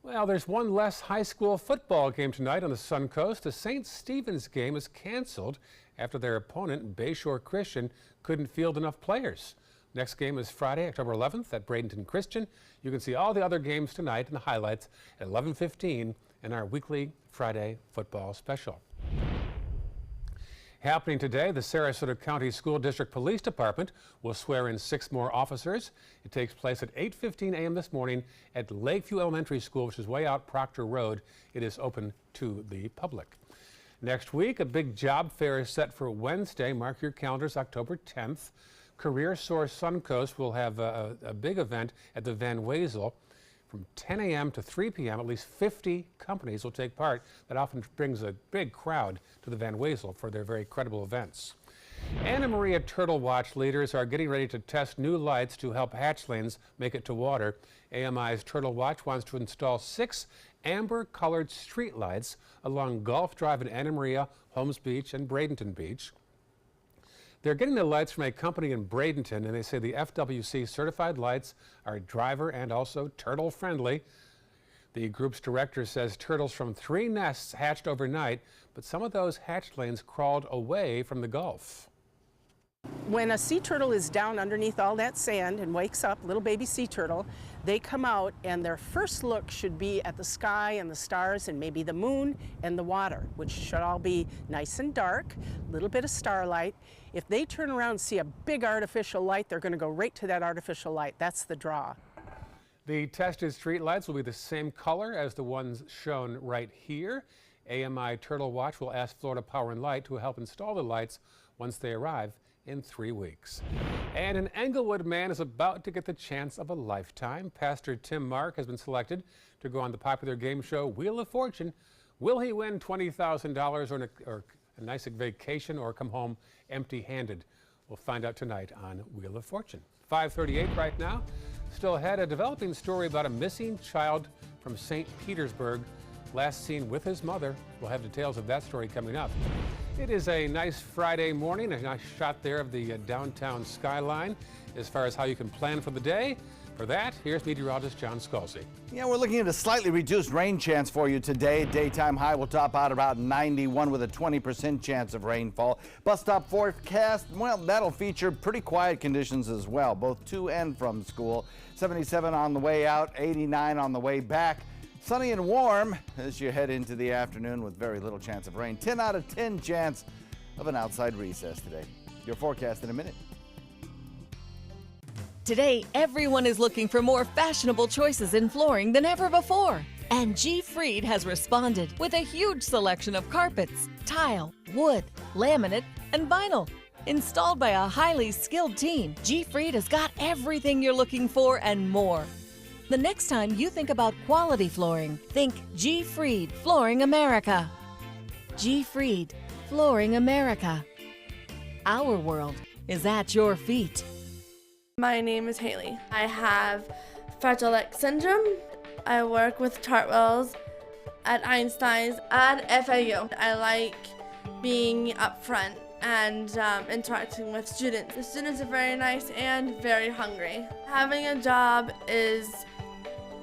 Speaker 3: Well, there's one less high school football game tonight on the Suncoast. The St. Stephen's game is canceled after their opponent, Bayshore Christian, couldn't field enough players. Next game is Friday, October 11th at Bradenton Christian. You can see all the other games tonight and the highlights at 11:15 in our weekly Friday football special. Happening today, the Sarasota County School District Police Department will swear in 6 more officers. It takes place at 8:15 a.m. this morning at Lakeview Elementary School, which is way out Proctor Road. It is open to the public. Next week, a big job fair is set for Wednesday. Mark your calendars, October 10th. Career Source Suncoast will have a big event at the Van Wezel. From 10 a.m. to 3 p.m., at least 50 companies will take part. That often brings a big crowd to the Van Wezel for their very credible events. Anna Maria Turtle Watch leaders are getting ready to test new lights to help hatchlings make it to water. AMI's Turtle Watch wants to install 6 amber-colored street lights along Gulf Drive in Anna Maria, Holmes Beach, and Bradenton Beach. They're getting the lights from a company in Bradenton, and they say the FWC certified lights are driver and also turtle friendly. The group's director says turtles from 3 nests hatched overnight, but some of those hatchlings crawled away from the Gulf.
Speaker 5: When a sea turtle is down underneath all that sand and wakes up, little baby sea turtle, they come out and their first look should be at the sky and the stars and maybe the moon and the water, which should all be nice and dark, a little bit of starlight. If they turn around and see a big artificial light, they're going to go right to that artificial light. That's the draw.
Speaker 3: The tested street lights will be the same color as the ones shown right here. AMI Turtle Watch will ask Florida Power and Light to help install the lights once they arrive in 3 weeks. And an Englewood man is about to get the chance of a lifetime. Pastor Tim Mark has been selected to go on the popular game show Wheel of Fortune. Will he win $20,000 or a nice vacation or come home empty-handed? We'll find out tonight on Wheel of Fortune. 5:38 right now. Still ahead, a developing story about a missing child from St. Petersburg, last seen with his mother. We'll have details of that story coming up. It is a nice Friday morning, a nice shot there of the downtown skyline as far as how you can plan for the day. For that, here's meteorologist John Scalzi.
Speaker 4: Yeah, we're looking at a slightly reduced rain chance for you today. Daytime high will top out about 91 with a 20% chance of rainfall. Bus stop forecast, well, that'll feature pretty quiet conditions as well, both to and from school. 77 on the way out, 89 on the way back. Sunny and warm as you head into the afternoon with very little chance of rain. 10 out of 10 chance of an outside recess today. Your forecast in a minute.
Speaker 6: Today, everyone is looking for more fashionable choices in flooring than ever before. And G. Fried has responded with a huge selection of carpets, tile, wood, laminate, and vinyl. Installed by a highly skilled team, G. Fried has got everything you're looking for and more. The next time you think about quality flooring, think G. Fried Flooring America. G. Fried Flooring America. Our world is at your feet.
Speaker 7: My name is Haley. I have Fragile X syndrome. I work with Chartwells at Einstein's and FAU. I like being up front and interacting with students. The students are very nice and very hungry. Having a job is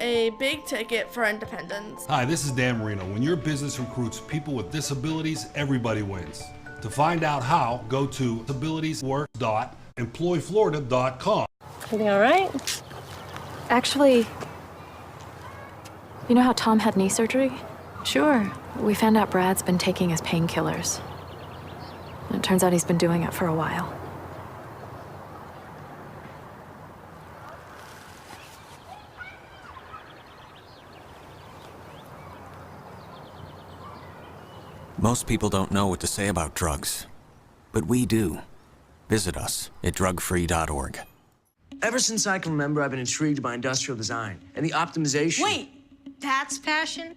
Speaker 7: a big ticket for independence.
Speaker 1: Hi, this is Dan Marino. When your business recruits people with disabilities, everybody wins. To find out how, go to disabilitieswork.employflorida.com.
Speaker 8: Everything all right? Actually, you know how Tom had knee surgery? Sure. We found out Brad's been taking his painkillers. And it turns out he's been doing it for a while.
Speaker 10: Most people don't know what to say about drugs, but we do. Visit us at drugfree.org.
Speaker 11: Ever since I can remember, I've been intrigued by industrial design and the optimization.
Speaker 12: Wait, that's passion?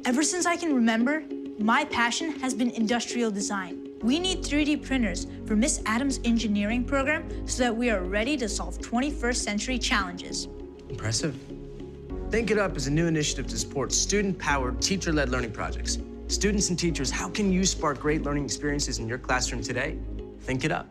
Speaker 12: Ever since I can remember, my passion has been industrial design. We need 3D printers for Miss Adams' engineering program so that we are ready to solve 21st century challenges.
Speaker 11: Impressive. Think It Up is a new initiative to support student-powered, teacher-led learning projects. Students and teachers, how can you spark great learning experiences in your classroom today? Think It Up.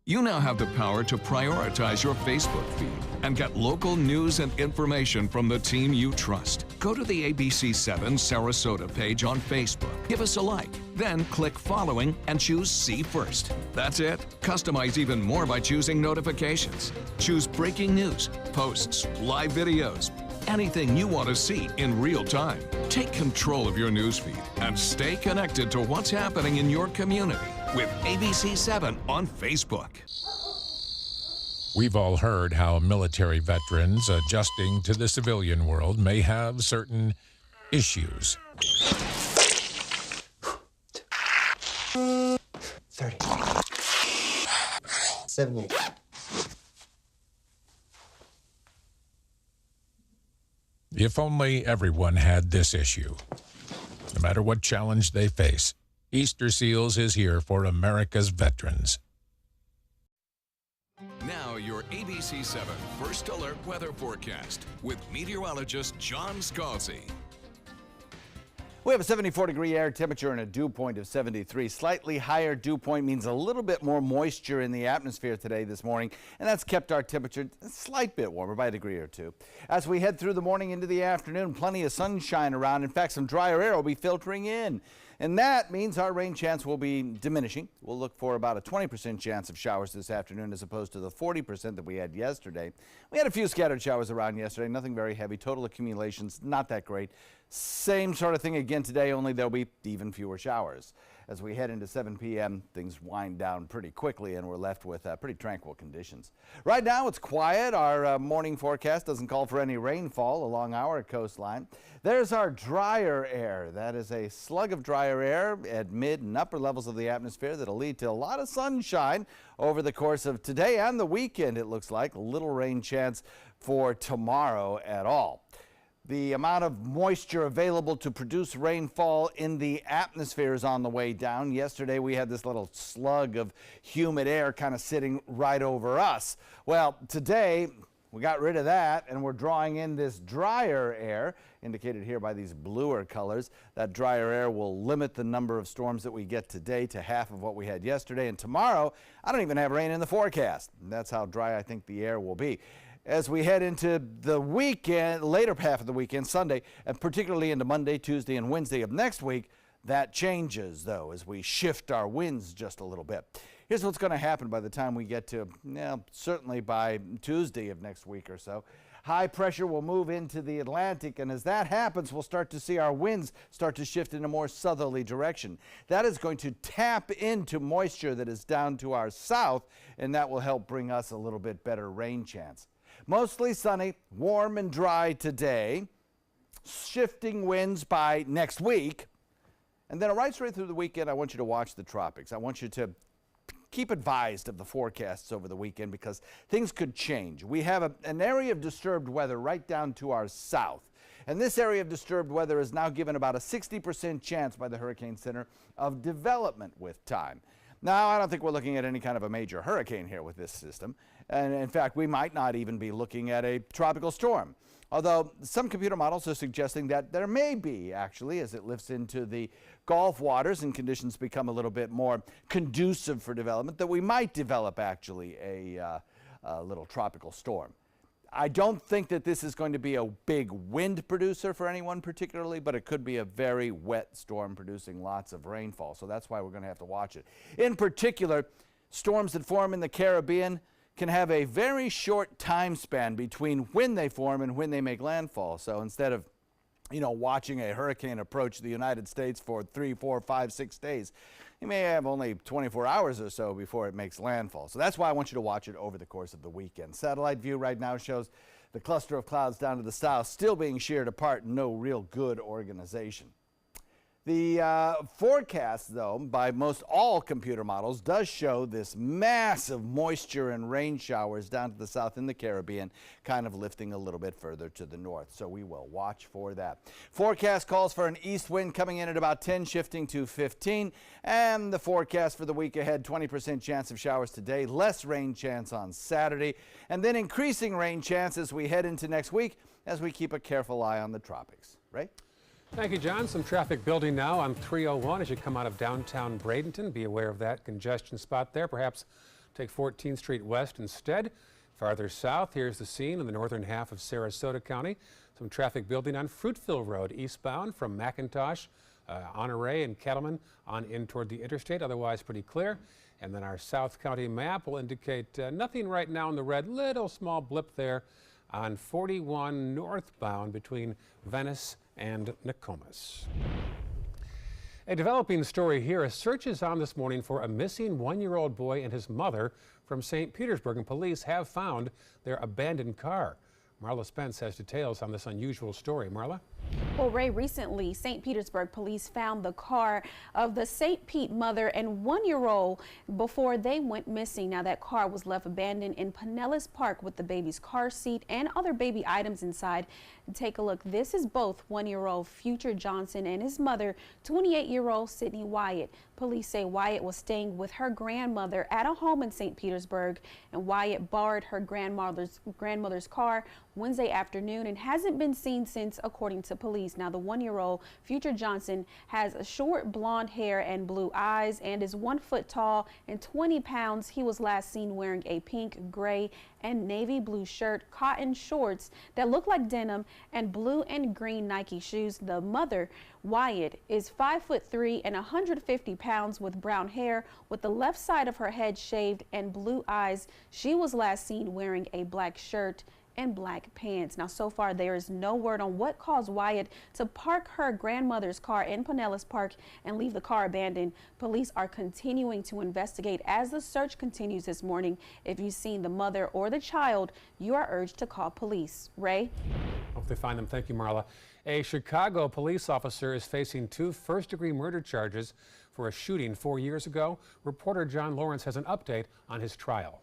Speaker 2: You now have the power to prioritize your Facebook feed and get local news and information from the team you trust. Go to the ABC7 Sarasota page on Facebook. Give us a like, then click following and choose See First. That's it. Customize even more by choosing notifications. Choose breaking news, posts, live videos, anything you want to see in real time. Take control of your newsfeed and stay connected to what's happening in your community with ABC7 on Facebook.
Speaker 17: We've all heard how military veterans adjusting to the civilian world may have certain issues.
Speaker 18: 30. 78.
Speaker 17: If only everyone had this issue. No matter what challenge they face, Easter Seals is here for America's veterans.
Speaker 2: Now your ABC7 First Alert weather forecast with meteorologist John Scalzi.
Speaker 4: We have a 74-degree air temperature and a dew point of 73. Slightly higher dew point means a little bit more moisture in the atmosphere today this morning, and that's kept our temperature a slight bit warmer by a degree or two. As we head through the morning into the afternoon, plenty of sunshine around. In fact, some drier air will be filtering in. And that means our rain chance will be diminishing. We'll look for about a 20% chance of showers this afternoon as opposed to the 40% that we had yesterday. We had a few scattered showers around yesterday, nothing very heavy. Total accumulations, not that great. Same sort of thing again today, only there'll be even fewer showers. As we head into 7 p.m., things wind down pretty quickly and we're left with pretty tranquil conditions. Right now it's quiet. Our morning forecast doesn't call for any rainfall along our coastline. There's our drier air. That is a slug of drier air at mid and upper levels of the atmosphere that'll lead to a lot of sunshine over the course of today and the weekend, it looks like. Little rain chance for tomorrow at all. The amount of moisture available to produce rainfall in the atmosphere is on the way down. Yesterday we had this little slug of humid air kind of sitting right over us. Well, today we got rid of that and we're drawing in this drier air, indicated here by these bluer colors. That drier air will limit the number of storms that we get today to half of what we had yesterday. And tomorrow, I don't even have rain in the forecast. That's how dry I think the air will be. As we head into the weekend, later half of the weekend, Sunday, and particularly into Monday, Tuesday, and Wednesday of next week, that changes, though, as we shift our winds just a little bit. Here's what's going to happen by the time we get to, certainly by Tuesday of next week or so. High pressure will move into the Atlantic, and as that happens, we'll start to see our winds start to shift in a more southerly direction. That is going to tap into moisture that is down to our south, and that will help bring us a little bit better rain chance. Mostly sunny, warm and dry today. Shifting winds by next week. And then right straight through the weekend, I want you to watch the tropics. I want you to keep advised of the forecasts over the weekend because things could change. We have an area of disturbed weather right down to our south. And this area of disturbed weather is now given about a 60% chance by the Hurricane Center of development with time. Now, I don't think we're looking at any kind of a major hurricane here with this system. And in fact, we might not even be looking at a tropical storm. Although some computer models are suggesting that there may be, actually, as it lifts into the Gulf waters and conditions become a little bit more conducive for development, that we might develop, actually, a little tropical storm. I don't think that this is going to be a big wind producer for anyone particularly, but it could be a very wet storm producing lots of rainfall. So that's why we're going to have to watch it. In particular, storms that form in the Caribbean can have a very short time span between when they form and when they make landfall. So instead of, watching a hurricane approach the United States for 3, 4, 5, 6 days, you may have only 24 hours or so before it makes landfall. So that's why I want you to watch it over the course of the weekend. Satellite view right now shows the cluster of clouds down to the south still being sheared apart, no real good organization. The forecast, though, by most all computer models does show this massive moisture and rain showers down to the south in the Caribbean, kind of lifting a little bit further to the north. So we will watch for that. Forecast calls for an east wind coming in at about 10, shifting to 15. And the forecast for the week ahead, 20% chance of showers today, less rain chance on Saturday, and then increasing rain chance as we head into next week as we keep a careful eye on the tropics. Ray?
Speaker 3: Thank you, John. Some traffic building now on 301 as you come out of downtown Bradenton. Be aware of that congestion spot there. Perhaps take 14th Street West instead. Farther south, here's the scene in the northern half of Sarasota County. Some traffic building on Fruitville Road eastbound from McIntosh, Honore and Kettleman on in toward the interstate. Otherwise pretty clear. And then our South County map will indicate nothing right now in the red. Little small blip there on 41 northbound between Venice and Nokomis. A developing story here. A search is on this morning for a missing 1-year-old boy and his mother from St. Petersburg, and police have found their abandoned car. Marla Spence has details on this unusual story. Marla?
Speaker 18: Well, Ray, recently St. Petersburg police found the car of the St. Pete mother and 1-year-old before they went missing. Now, that car was left abandoned in Pinellas Park with the baby's car seat and other baby items inside. Take a look. This is both 1-year-old Future Johnson and his mother, 28-year-old Sydney Wyatt. Police say Wyatt was staying with her grandmother at a home in St. Petersburg, and Wyatt borrowed her grandmother's car Wednesday afternoon and hasn't been seen since, according to police. Now, the 1-year-old Future Johnson has short blonde hair and blue eyes and is 1 foot tall and 20 pounds. He was last seen wearing a pink, gray, and navy blue shirt, cotton shorts that look like denim, and blue and green Nike shoes. The mother, Wyatt, is 5'3" and 150 pounds with brown hair, with the left side of her head shaved and blue eyes. She was last seen wearing a black shirt and black pants. Now, so far, there is no word on what caused Wyatt to park her grandmother's car in Pinellas Park and leave the car abandoned. Police are continuing to investigate as the search continues this morning. If you've seen the mother or the child, you are urged to call police. Ray?
Speaker 3: Hope they find them. Thank you, Marla. A Chicago police officer is facing 2 first-degree murder charges for a shooting 4 years ago. Reporter John Lawrence has an update on his trial.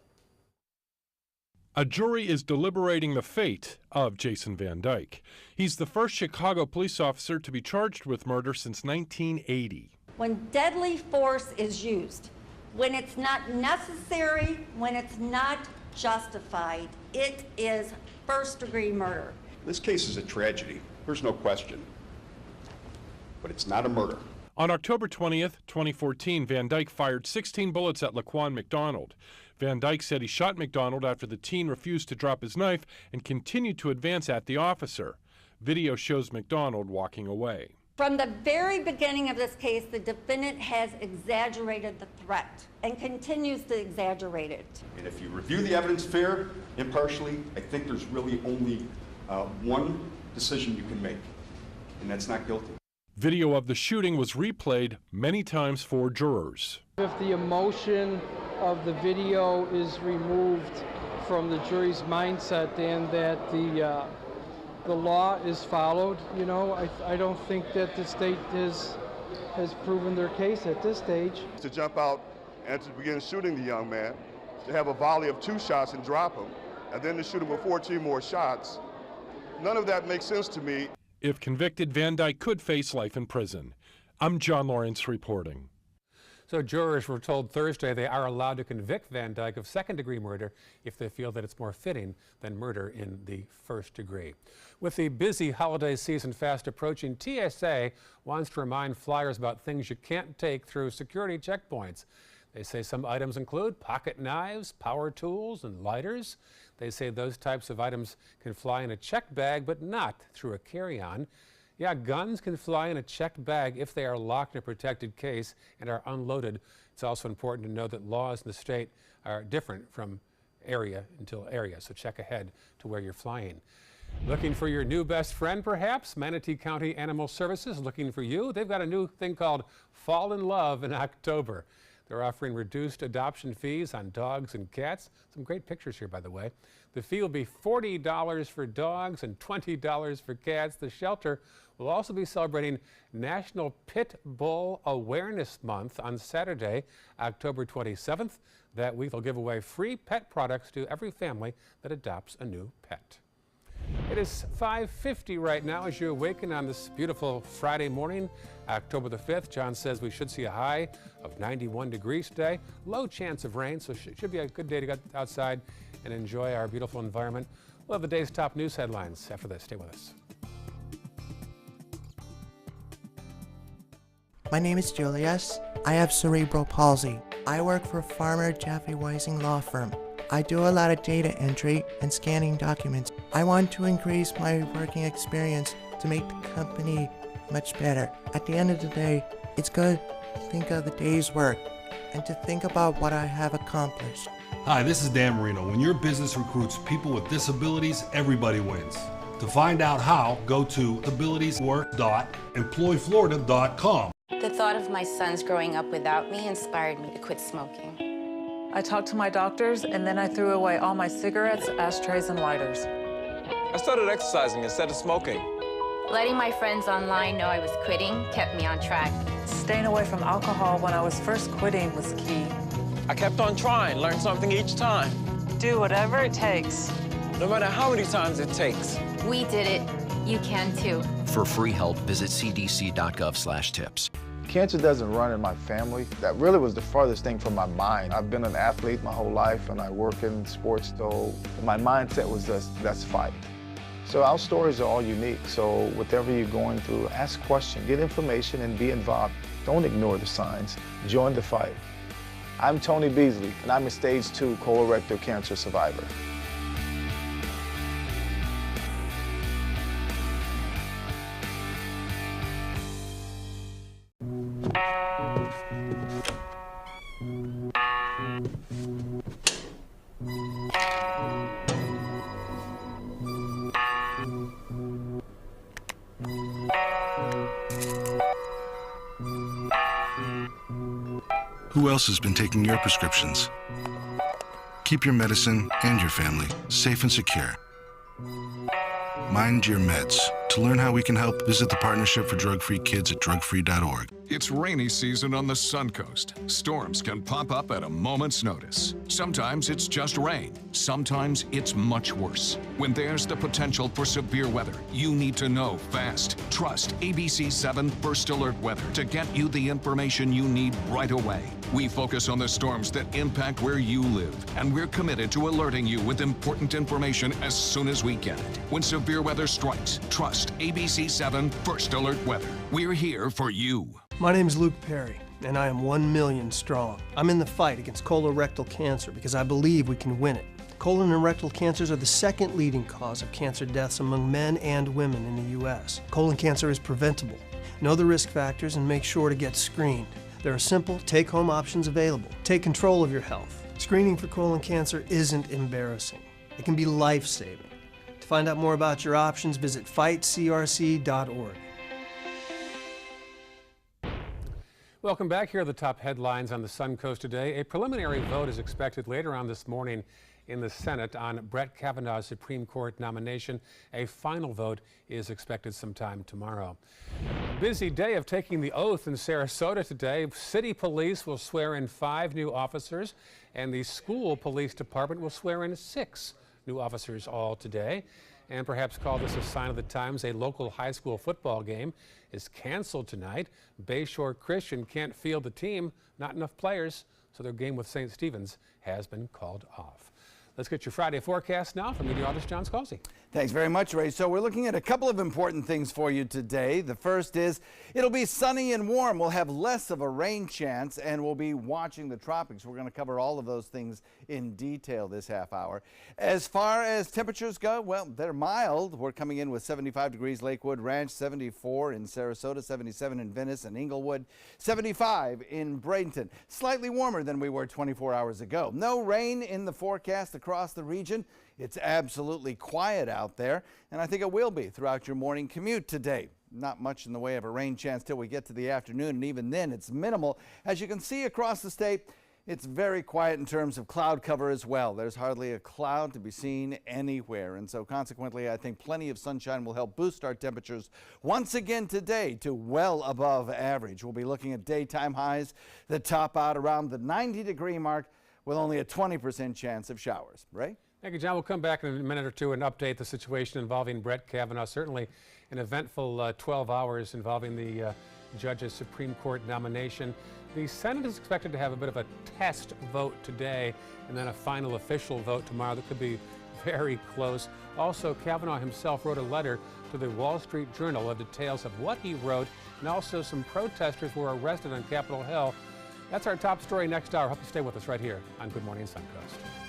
Speaker 19: A jury is deliberating the fate of Jason Van Dyke. He's the first Chicago police officer to be charged with murder since 1980.
Speaker 20: When deadly force is used, when it's not necessary, when it's not justified, it is first-degree murder.
Speaker 21: This case is a tragedy. There's no question. But it's not a murder.
Speaker 19: On October 20th, 2014, Van Dyke fired 16 bullets at Laquan McDonald. Van Dyke said he shot McDonald after the teen refused to drop his knife and continued to advance at the officer. Video shows McDonald walking away.
Speaker 20: From the very beginning of this case, the defendant has exaggerated the threat and continues to exaggerate it.
Speaker 21: And if you review the evidence fair, impartially, I think there's really only one decision you can make, and that's not guilty.
Speaker 19: Video of the shooting was replayed many times for jurors.
Speaker 9: If the emotion of the video is removed from the jury's mindset and that the law is followed, you know, I don't think that the state has proven their case at this stage.
Speaker 13: To jump out and to begin shooting the young man, to have a volley of 2 shots and drop him, and then to shoot him with 14 more shots, none of that makes sense to me.
Speaker 19: If convicted, Van Dyke could face life in prison. I'm John Lawrence reporting.
Speaker 3: So jurors were told Thursday they are allowed to convict Van Dyke of second-degree murder if they feel that it's more fitting than murder in the first degree. With the busy holiday season fast approaching, TSA wants to remind flyers about things you can't take through security checkpoints. They say some items include pocket knives, power tools, and lighters. They say those types of items can fly in a checked bag, but not through a carry-on. Yeah, guns can fly in a checked bag if they are locked in a protected case and are unloaded. It's also important to know that laws in the state are different from area until area, so check ahead to where you're flying. Looking for your new best friend, perhaps? Manatee County Animal Services looking for you. They've got a new thing called Fall in Love in October. They're offering reduced adoption fees on dogs and cats. Some great pictures here, by the way. The fee will be $40 for dogs and $20 for cats. The shelter will also be celebrating National Pit Bull Awareness Month on Saturday, October 27th. That week, they'll give away free pet products to every family that adopts a new pet. It is 5:50 right now as you awaken on this beautiful Friday morning, October the 5th. John says we should see a high of 91 degrees today. Low chance of rain, so it should be a good day to get outside and enjoy our beautiful environment. We'll have the day's top news headlines after this. Stay with us.
Speaker 22: My name is Julius. I have cerebral palsy. I work for Farmer Jeffrey Weising Law Firm. I do a lot of data entry and scanning documents. I want to increase my working experience to make the company much better. At the end of the day, it's good to think of the day's work and to think about what I have accomplished.
Speaker 1: Hi, this is Dan Marino. When your business recruits people with disabilities, everybody wins. To find out how, go to abilitieswork.employflorida.com.
Speaker 23: The thought of my sons growing up without me inspired me to quit smoking.
Speaker 24: I talked to my doctors, and then I threw away all my cigarettes, ashtrays, and lighters.
Speaker 25: I started exercising instead of smoking.
Speaker 23: Letting my friends online know I was quitting kept me on track.
Speaker 24: Staying away from alcohol when I was first quitting was key.
Speaker 25: I kept on trying, learned something each time.
Speaker 24: Do whatever it takes.
Speaker 25: No matter how many times it takes.
Speaker 23: We did it. You can too.
Speaker 26: For free help, visit cdc.gov/tips.
Speaker 27: Cancer doesn't run in my family. That really was the farthest thing from my mind. I've been an athlete my whole life, and I work in sports, so my mindset was just, let's fight. So our stories are all unique, so whatever you're going through, ask questions, get information, and be involved. Don't ignore the signs. Join the fight. I'm Tony Beasley, and I'm a stage 2 colorectal cancer survivor.
Speaker 28: Who else has been taking your prescriptions? Keep your medicine and your family safe and secure. Mind your meds. To learn how we can help, visit the Partnership for Drug-Free Kids at drugfree.org.
Speaker 2: It's rainy season on the Suncoast. Storms can pop up at a moment's notice. Sometimes it's just rain. Sometimes it's much worse. When there's the potential for severe weather, you need to know fast. Trust ABC 7 First Alert Weather to get you the information you need right away. We focus on the storms that impact where you live, and we're committed to alerting you with important information as soon as we get it. When severe weather strikes, trust ABC 7 First Alert Weather. We're here for you.
Speaker 29: My name is Luke Perry, and I am 1 million strong. I'm in the fight against colorectal cancer because I believe we can win it. Colon and rectal cancers are the second leading cause of cancer deaths among men and women in the U.S. Colon cancer is preventable. Know the risk factors and make sure to get screened. There are simple, take-home options available. Take control of your health. Screening for colon cancer isn't embarrassing. It can be life-saving. To find out more about your options, visit fightcrc.org.
Speaker 3: Welcome back. Here are the top headlines on the Suncoast today. A preliminary vote is expected later on this morning in the Senate on Brett Kavanaugh's Supreme Court nomination. A final vote is expected sometime tomorrow. A busy day of taking the oath in Sarasota today. City police will swear in 5 new officers, and the school police department will swear in 6 new officers all today. And perhaps call this a sign of the times, a local high school football game is canceled tonight. Bayshore Christian can't field the team, not enough players, so their game with St. Stephen's has been called off. Let's get your Friday forecast now from meteorologist John Scalzi.
Speaker 4: Thanks very much, Ray. So we're looking at a couple of important things for you today. The first is it'll be sunny and warm. We'll have less of a rain chance, and we'll be watching the tropics. We're going to cover all of those things in detail this half hour. As far as temperatures go, well, they're mild. We're coming in with 75 degrees Lakewood Ranch, 74 in Sarasota, 77 in Venice and Inglewood, 75 in Bradenton. Slightly warmer than we were 24 hours ago. No rain in the forecast across the region. It's absolutely quiet out there, and I think it will be throughout your morning commute today. Not much in the way of a rain chance till we get to the afternoon, and even then it's minimal. As you can see across the state, it's very quiet in terms of cloud cover as well. There's hardly a cloud to be seen anywhere, and so consequently I think plenty of sunshine will help boost our temperatures once again today to well above average. We'll be looking at daytime highs that top out around the 90-degree mark with only a 20% chance of showers. Ray?
Speaker 3: Thank you, John. We'll come back in a minute or two and update the situation involving Brett Kavanaugh. Certainly an eventful 12 hours involving the judge's Supreme Court nomination. The Senate is expected to have a bit of a test vote today and then a final official vote tomorrow that could be very close. Also, Kavanaugh himself wrote a letter to the Wall Street Journal of details of what he wrote, and also some protesters were arrested on Capitol Hill. That's our top story next hour. Hope you stay with us right here on Good Morning Suncoast.